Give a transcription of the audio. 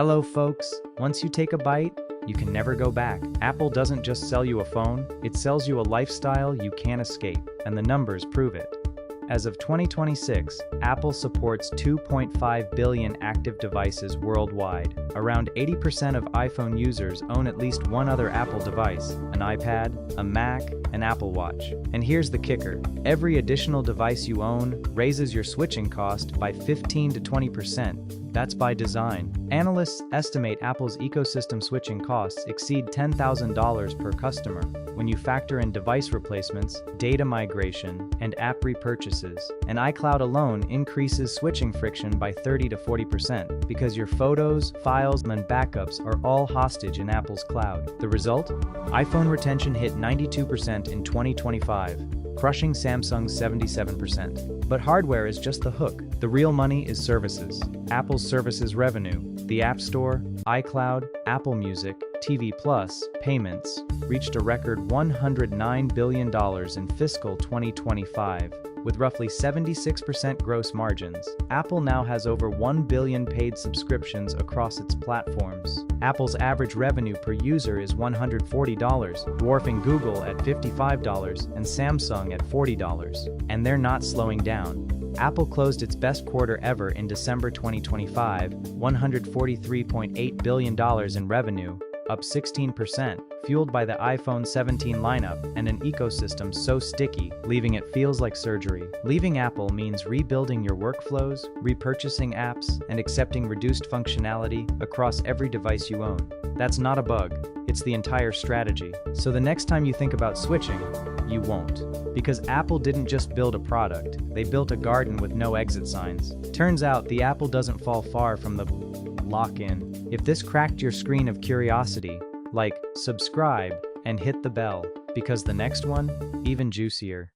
Hello folks, once you take a bite, you can never go back. Apple doesn't just sell you a phone, it sells you a lifestyle you can't escape, and the numbers prove it. As of 2026, Apple supports 2.5 billion active devices worldwide. Around 80% of iPhone users own at least one other Apple device, an iPad, a Mac, an Apple Watch. And here's the kicker. Every additional device you own raises your switching cost by 15 to 20%. That's by design. Analysts estimate Apple's ecosystem switching costs exceed $10,000 per customer when you factor in device replacements, data migration, and app repurchases. And iCloud alone increases switching friction by 30 to 40% because your photos, files, and backups are all hostage in Apple's cloud. The result? iPhone retention hit 92% in 2025, crushing Samsung's 77%. But hardware is just the hook. The real money is services. Apple's services revenue, the App Store, iCloud, Apple Music, TV Plus, payments, reached a record $109 billion in fiscal 2025. With roughly 76% gross margins, Apple now has over 1 billion paid subscriptions across its platforms. Apple's average revenue per user is $140, dwarfing Google at $55 and Samsung at $40. And they're not slowing down. Apple closed its best quarter ever in December 2025, $143.8 billion in revenue, up 16%, fueled by the iPhone 17 lineup and an ecosystem so sticky, leaving it feels like surgery. Leaving Apple means rebuilding your workflows, repurchasing apps, and accepting reduced functionality across every device you own. That's not a bug, it's the entire strategy. So the next time you think about switching, you won't. Because Apple didn't just build a product, they built a garden with no exit signs. Turns out the apple doesn't fall far from the lock-in. If this cracked your screen of curiosity, like, subscribe, and hit the bell, because the next one, even juicier.